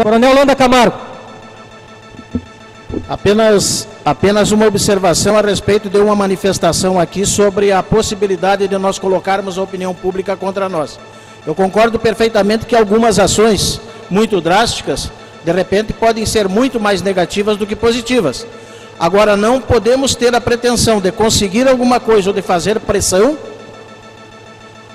Coronel Holanda Camargo. Apenas uma observação a respeito de uma manifestação aqui sobre a possibilidade de nós colocarmos a opinião pública contra nós. Eu concordo perfeitamente que algumas ações muito drásticas, de repente, podem ser muito mais negativas do que positivas. Agora, não podemos ter a pretensão de conseguir alguma coisa ou de fazer pressão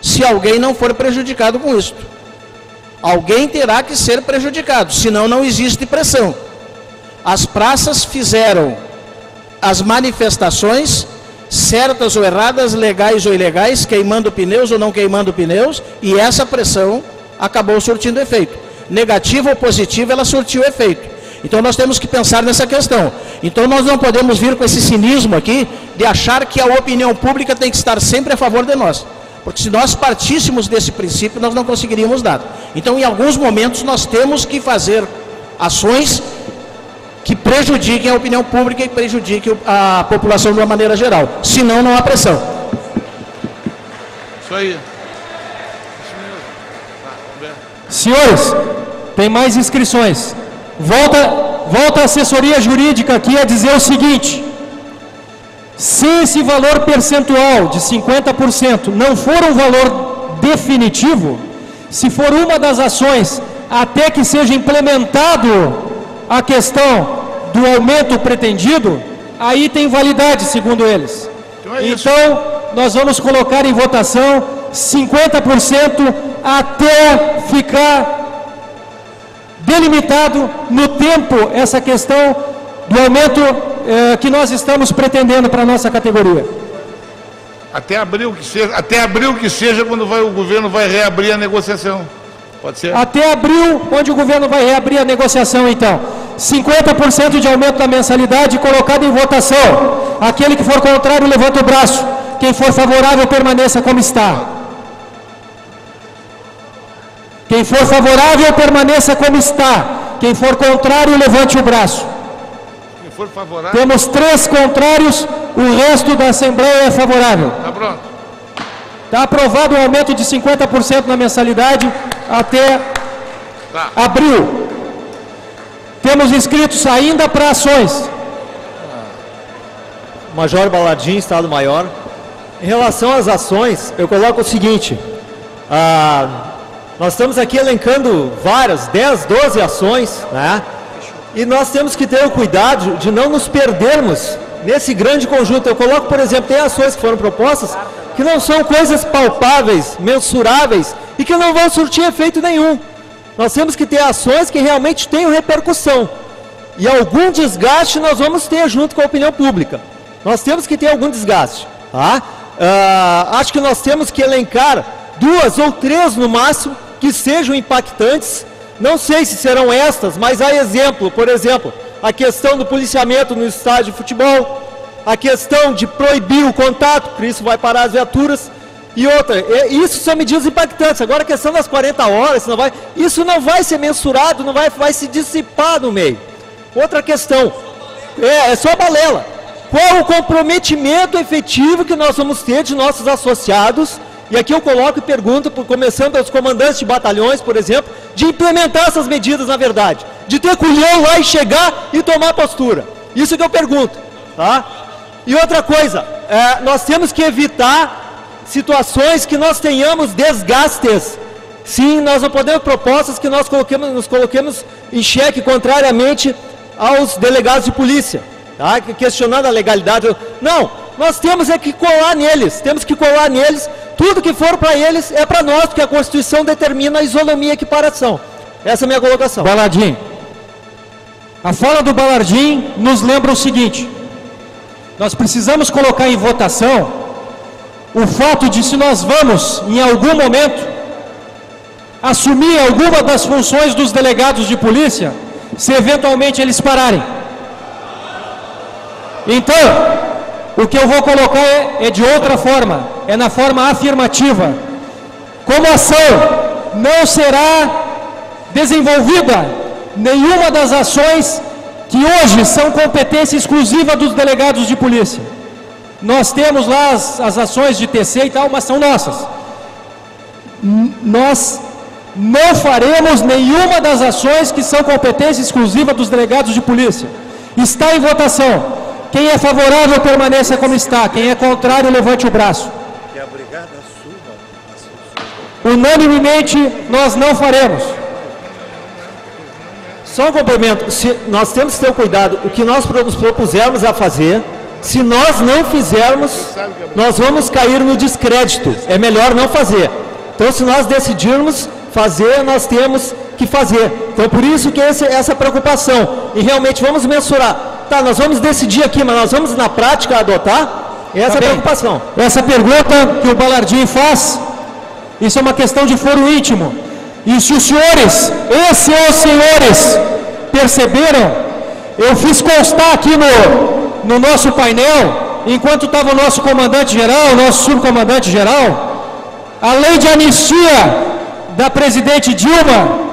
se alguém não for prejudicado com isso. Alguém terá que ser prejudicado, senão não existe pressão. As praças fizeram as manifestações, certas ou erradas, legais ou ilegais, queimando pneus ou não queimando pneus, e essa pressão acabou surtindo efeito. Negativa ou positiva, ela surtiu efeito. Então nós temos que pensar nessa questão. Então nós não podemos vir com esse cinismo aqui, de achar que a opinião pública tem que estar sempre a favor de nós. Porque se nós partíssemos desse princípio, nós não conseguiríamos nada. Então, em alguns momentos, nós temos que fazer ações que prejudiquem a opinião pública e prejudiquem a população de uma maneira geral. Senão, não há pressão. Isso aí. Senhores, tem mais inscrições. Volta a assessoria jurídica aqui a dizer o seguinte: se esse valor percentual de 50% não for um valor definitivo, se for uma das ações até que seja implementado a questão do aumento pretendido, aí tem validade, segundo eles. Então, nós vamos colocar em votação 50% até ficar delimitado no tempo essa questão do aumento que nós estamos pretendendo para a nossa categoria. Até abril que seja quando o governo vai reabrir a negociação. Pode ser? Até abril, onde o governo vai reabrir a negociação, então. 50% de aumento da mensalidade colocado em votação. Aquele que for contrário, levanta o braço. Quem for favorável, permaneça como está. Quem for favorável, permaneça como está. Quem for contrário, levante o braço. Quem for favorável... Temos 3 contrários, o resto da Assembleia é favorável. Tá pronto. Está aprovado o aumento de 50% na mensalidade até abril. Temos inscritos ainda para ações. Major Balardim, Estado Maior. Em relação às ações, eu coloco o seguinte: nós estamos aqui elencando várias, 10, 12 ações, né? E nós temos que ter o cuidado de não nos perdermos nesse grande conjunto. Eu coloco, por exemplo, tem ações que foram propostas que não são coisas palpáveis, mensuráveis e que não vão surtir efeito nenhum. Nós temos que ter ações que realmente tenham repercussão. E algum desgaste nós vamos ter junto com a opinião pública. Nós temos que ter algum desgaste. Tá? Acho que nós temos que elencar 2 ou 3 no máximo que sejam impactantes. Não sei se serão estas, mas há exemplo, por exemplo, a questão do policiamento no estádio de futebol, a questão de proibir o contato, por isso vai parar as viaturas, e outra, isso são medidas impactantes. Agora a questão das 40 horas, isso não vai ser mensurado, não vai se dissipar no meio. Outra questão, é só balela. Qual o comprometimento efetivo que nós vamos ter de nossos associados? E aqui eu coloco e pergunto, começando pelos comandantes de batalhões, por exemplo, de implementar essas medidas na verdade, de ter culhão lá e chegar e tomar postura. Isso que eu pergunto, tá? E outra coisa, nós temos que evitar situações que nós tenhamos desgastes. Sim, nós não podemos propostas que nos coloquemos em xeque contrariamente aos delegados de polícia, tá? Questionando a legalidade. Não, nós temos que colar neles, tudo que for para eles é para nós, porque a Constituição determina a isonomia e equiparação. Essa é a minha colocação. Balardim, a fala do Balardim nos lembra o seguinte: nós precisamos colocar em votação o fato de, se nós vamos, em algum momento, assumir alguma das funções dos delegados de polícia, se eventualmente eles pararem. Então, o que eu vou colocar é de outra forma, é na forma afirmativa. Como ação não será desenvolvida nenhuma das ações que hoje são competência exclusiva dos delegados de polícia. Nós temos lá as ações de TC e tal, mas são nossas. Nós não faremos nenhuma das ações que são competência exclusiva dos delegados de polícia. Está em votação. Quem é favorável, permaneça como está. Quem é contrário, levante o braço. Unanimemente, nós não faremos. Só um complemento. Nós temos que ter cuidado. O que nós nos propusermos a fazer, se nós não fizermos, nós vamos cair no descrédito. É melhor não fazer. Então, se nós decidirmos fazer, nós temos que fazer. Então, por isso que essa preocupação. E realmente vamos mensurar. Tá, nós vamos decidir aqui, mas nós vamos na prática adotar? Essa é a preocupação. Essa pergunta que o Balardim faz, isso é uma questão de foro íntimo. E se os senhores, os senhores, perceberam, eu fiz constar aqui no nosso painel, enquanto estava o nosso comandante-geral, o nosso subcomandante-geral, a lei de anistia da presidente Dilma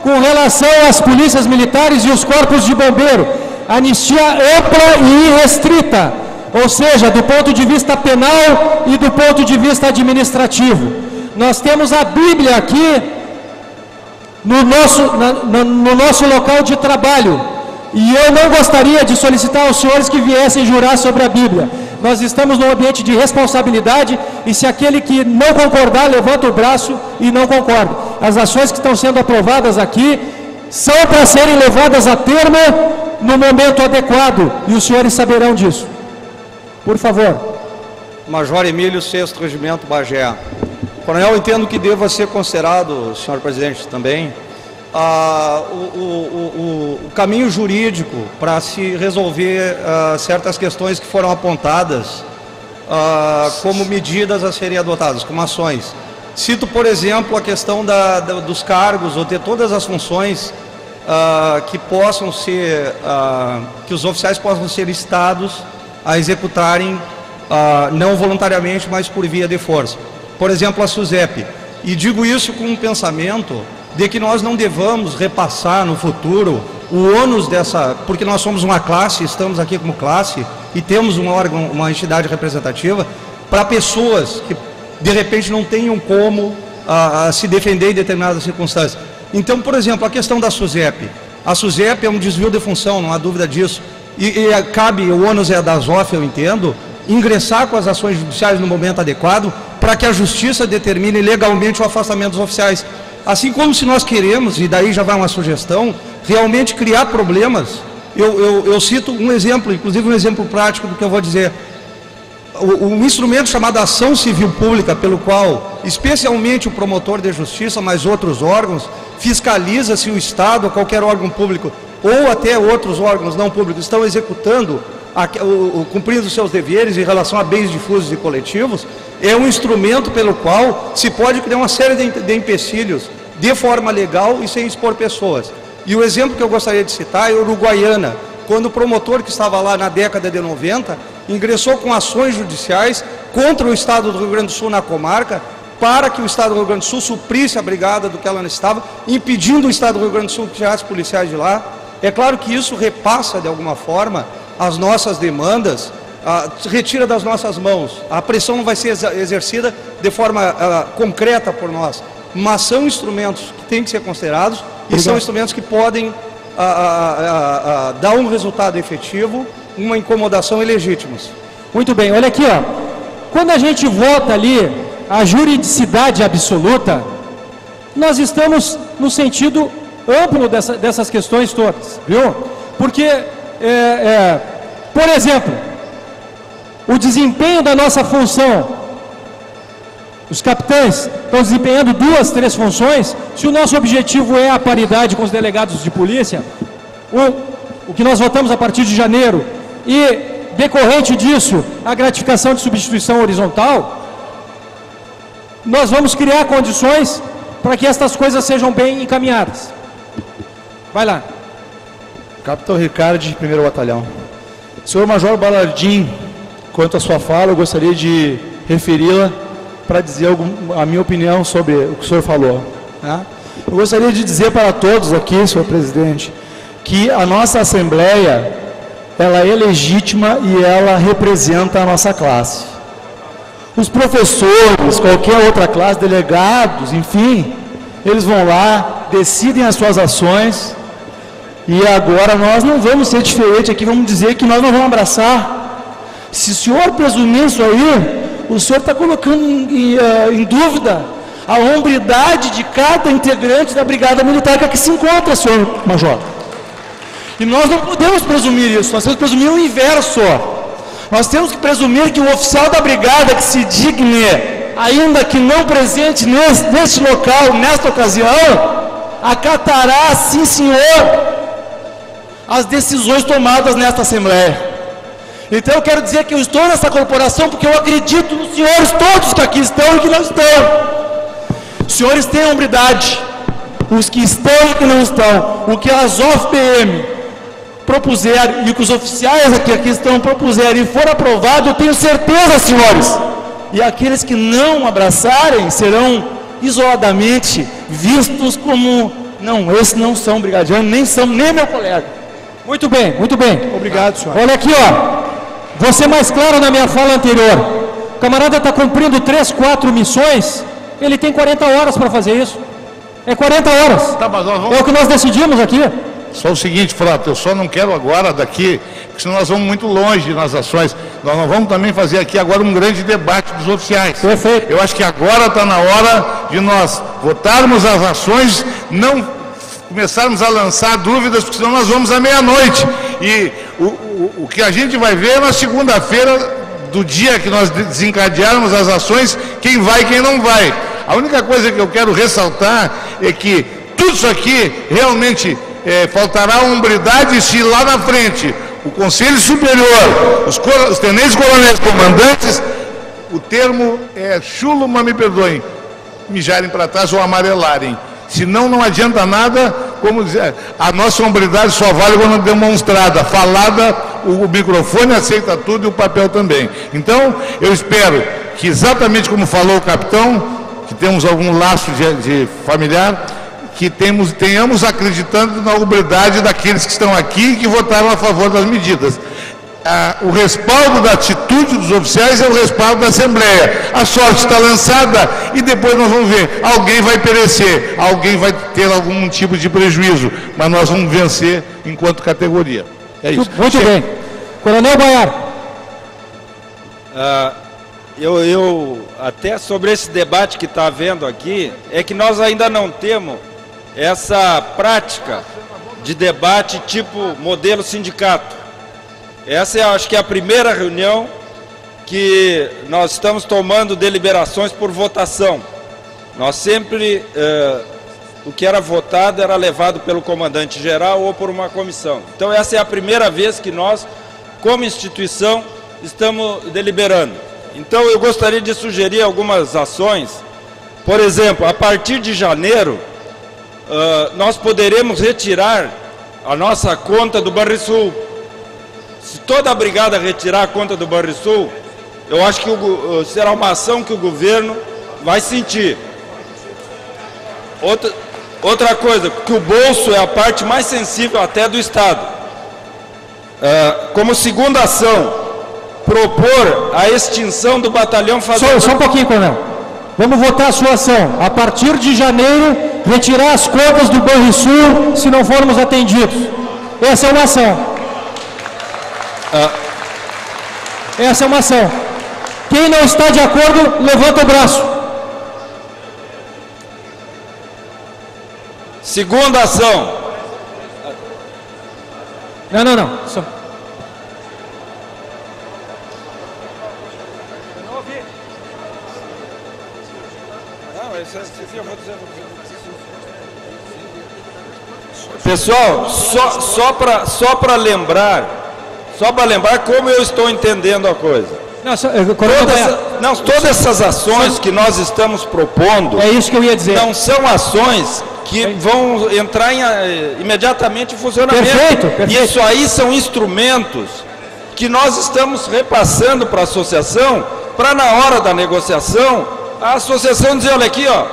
com relação às polícias militares e os corpos de bombeiro. Anistia ampla e irrestrita, ou seja, do ponto de vista penal e do ponto de vista administrativo. Nós temos a Bíblia aqui no nosso local de trabalho, e eu não gostaria de solicitar aos senhores que viessem jurar sobre a Bíblia. Nós estamos num ambiente de responsabilidade, e se aquele que não concordar, levanta o braço e não concorda. As ações que estão sendo aprovadas aqui são para serem levadas a termo no momento adequado, e os senhores saberão disso. Por favor. Major Emílio, 6º Regimento Bagé. Coronel, eu entendo que deva ser considerado, senhor presidente, também, o caminho jurídico para se resolver certas questões que foram apontadas como medidas a serem adotadas, como ações. Cito, por exemplo, a questão dos cargos, ou ter todas as funções que possam ser, que os oficiais possam ser instados a executarem não voluntariamente, mas por via de força. Por exemplo, a SUSEP. E digo isso com um pensamento de que nós não devamos repassar no futuro o ônus dessa, porque nós somos uma classe, estamos aqui como classe, e temos um órgão, uma entidade representativa, para pessoas que de repente não tenham como se defender em determinadas circunstâncias. Então, por exemplo, a questão da SUSEP. A SUSEP é um desvio de função, não há dúvida disso. E cabe, o ônus é da ZOF, eu entendo, ingressar com as ações judiciais no momento adequado, para que a Justiça determine legalmente o afastamento dos oficiais. Assim como se nós queremos, e daí já vai uma sugestão, realmente criar problemas. Eu cito um exemplo, inclusive um exemplo prático do que eu vou dizer. Um instrumento chamado ação civil pública, pelo qual, especialmente o promotor de justiça, mas outros órgãos, fiscaliza se o Estado ou qualquer órgão público, ou até outros órgãos não públicos, estão executando, cumprindo seus deveres em relação a bens difusos e coletivos, é um instrumento pelo qual se pode criar uma série de empecilhos de forma legal e sem expor pessoas. E o exemplo que eu gostaria de citar é a Uruguaiana, quando o promotor que estava lá na década de 90 ingressou com ações judiciais contra o Estado do Rio Grande do Sul na comarca, para que o Estado do Rio Grande do Sul suprisse a brigada do que ela necessitava, impedindo o Estado do Rio Grande do Sul que tirasse policiais de lá. É claro que isso repassa de alguma forma as nossas demandas, retira das nossas mãos. A pressão não vai ser exercida de forma concreta por nós, mas são instrumentos que têm que ser considerados e são instrumentos que podem dar um resultado efetivo, uma incomodação ilegítimas. Muito bem, olha aqui, ó. Quando a gente vota ali a juridicidade absoluta, nós estamos no sentido amplo dessas questões todas, viu? Porque, por exemplo, o desempenho da nossa função, os capitães estão desempenhando 2, 3 funções. Se o nosso objetivo é a paridade com os delegados de polícia, o que nós votamos a partir de janeiro, e decorrente disso, a gratificação de substituição horizontal, nós vamos criar condições para que estas coisas sejam bem encaminhadas. Vai lá. Capitão Ricardo, de 1º Batalhão. Senhor Major Balardim, quanto à sua fala, eu gostaria de referi-la para dizer a minha opinião sobre o que o senhor falou. Né? Eu gostaria de dizer para todos aqui, senhor presidente, que a nossa Assembleia, ela é legítima e ela representa a nossa classe. Os professores, qualquer outra classe, delegados, enfim, eles vão lá, decidem as suas ações, e agora nós não vamos ser diferentes aqui, vamos dizer que nós não vamos abraçar. Se o senhor presumir isso aí, o senhor está colocando em dúvida a hombridade de cada integrante da Brigada Militar que aqui se encontra, senhor Major. E nós não podemos presumir isso, nós temos que presumir o inverso. Nós temos que presumir que o oficial da Brigada que se digne, ainda que não presente neste local, nesta ocasião, acatará, sim senhor, as decisões tomadas nesta Assembleia. Então eu quero dizer que eu estou nessa corporação porque eu acredito nos senhores todos que aqui estão e que não estão. Os senhores têm hombridade, os que estão e que não estão. O que a ZOF-PM propuser e o que os oficiais aqui estão propuserem e for aprovado, eu tenho certeza, senhores. E aqueles que não abraçarem serão isoladamente vistos como, não, esses não são brigadianos, nem meu colega. Muito bem, muito bem. Obrigado, senhor. Olha aqui, ó. Vou ser mais claro na minha fala anterior. O camarada está cumprindo 3, 4 missões, ele tem 40 horas para fazer isso. É 40 horas. Tá, mas nós vamos... É o que nós decidimos aqui. Só o seguinte, Frota, eu só não quero agora daqui, porque senão nós vamos muito longe nas ações. Nós não vamos também fazer aqui agora um grande debate dos oficiais. Perfeito. Eu acho que agora está na hora de nós votarmos as ações, não começarmos a lançar dúvidas, porque senão nós vamos à meia-noite. E o que a gente vai ver é na segunda-feira, do dia que nós desencadearmos as ações, quem vai e quem não vai. A única coisa que eu quero ressaltar é que tudo isso aqui realmente faltará hombridade se lá na frente o Conselho Superior, os tenentes coronéis comandantes, o termo é chulo, mas me perdoem, mijarem para trás ou amarelarem. Senão não adianta nada, como dizer, a nossa hombridade só vale quando demonstrada, falada, o microfone aceita tudo e o papel também. Então, eu espero que exatamente como falou o capitão, que temos algum laço de familiar, que tenhamos acreditando na hombridade daqueles que estão aqui e que votaram a favor das medidas. O respaldo da atitude dos oficiais é o respaldo da Assembleia. A sorte está lançada e depois nós vamos ver. Alguém vai perecer, alguém vai ter algum tipo de prejuízo, mas nós vamos vencer enquanto categoria. É isso. Muito bem. Coronel Baiar. Eu até sobre esse debate que está havendo aqui, é que nós ainda não temos essa prática de debate tipo modelo sindicato. Essa é, acho que é a primeira reunião que nós estamos tomando deliberações por votação. Nós sempre, o que era votado era levado pelo comandante-geral ou por uma comissão. Então essa é a primeira vez que nós, como instituição, estamos deliberando. Então eu gostaria de sugerir algumas ações. Por exemplo, a partir de janeiro, nós poderemos retirar a nossa conta do Banrisul. Se toda a brigada retirar a conta do Banrisul, eu acho que será uma ação que o governo vai sentir. Outra coisa, que o bolso é a parte mais sensível até do Estado. Como segunda ação, propor a extinção do batalhão fazenda. Só um pouquinho, coronel. Vamos votar a sua ação. A partir de janeiro, retirar as contas do Banrisul se não formos atendidos. Essa é uma ação. Essa é uma ação. Quem não está de acordo, levanta o braço. Segunda ação. Não. Só. Pessoal, só para lembrar como eu estou entendendo a coisa. Todas essas ações que nós estamos propondo, é isso que eu ia dizer. Não são ações que vão entrar imediatamente em funcionamento. Perfeito. Isso aí são instrumentos que nós estamos repassando para a associação, para na hora da negociação, a associação dizer, olha aqui, ó,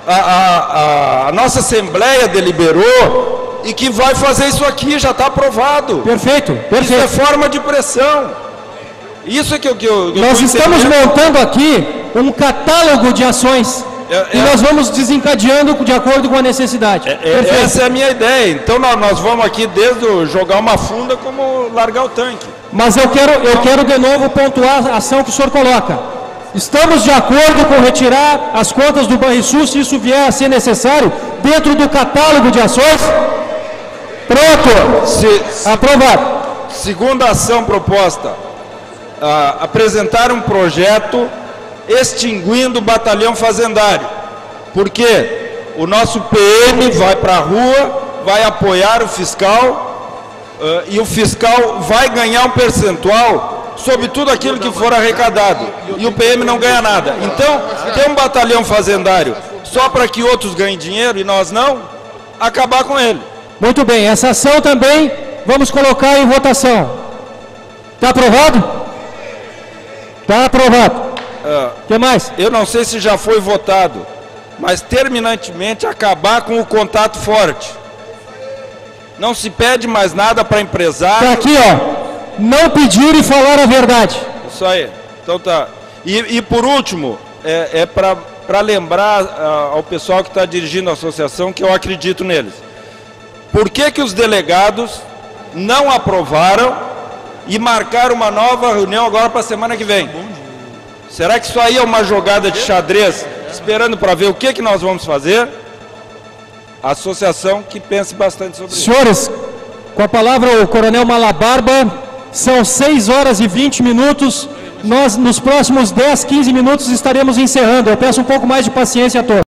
a nossa Assembleia deliberou e que vai fazer isso aqui, já está aprovado. Perfeito. Isso é forma de pressão. Isso é que eu Nós estamos montando aqui um catálogo de ações. e nós vamos desencadeando de acordo com a necessidade. Essa é a minha ideia. Então nós vamos aqui desde jogar uma funda como largar o tanque. Mas eu quero de novo pontuar a ação que o senhor coloca. Estamos de acordo com retirar as contas do Banrisul, se isso vier a ser necessário, dentro do catálogo de ações? Pronto. Aprovado. Segunda ação proposta, apresentar um projeto extinguindo o batalhão fazendário. Porque o nosso PM vai para a rua, vai apoiar o fiscal e o fiscal vai ganhar um percentual sobre tudo aquilo que for arrecadado. E o PM não ganha nada. Então, ter um batalhão fazendário só para que outros ganhem dinheiro e nós não, acabar com ele. Muito bem, essa ação também vamos colocar em votação. Está aprovado? Está aprovado. O que mais? Eu não sei se já foi votado, mas terminantemente acabar com o contato forte. Não se pede mais nada para empresário. Está aqui, ó. Não pedir e falar a verdade. Isso aí. Então tá. E por último, para lembrar ao pessoal que está dirigindo a associação que eu acredito neles. Por que os delegados não aprovaram e marcaram uma nova reunião agora para a semana que vem? Será que isso aí é uma jogada de xadrez, esperando para ver o que nós vamos fazer? A associação que pense bastante sobre isso. Senhores, com a palavra o Coronel Malabarba, são 6 horas e 20 minutos. Nós, nos próximos 10, 15 minutos, estaremos encerrando. Eu peço um pouco mais de paciência a todos.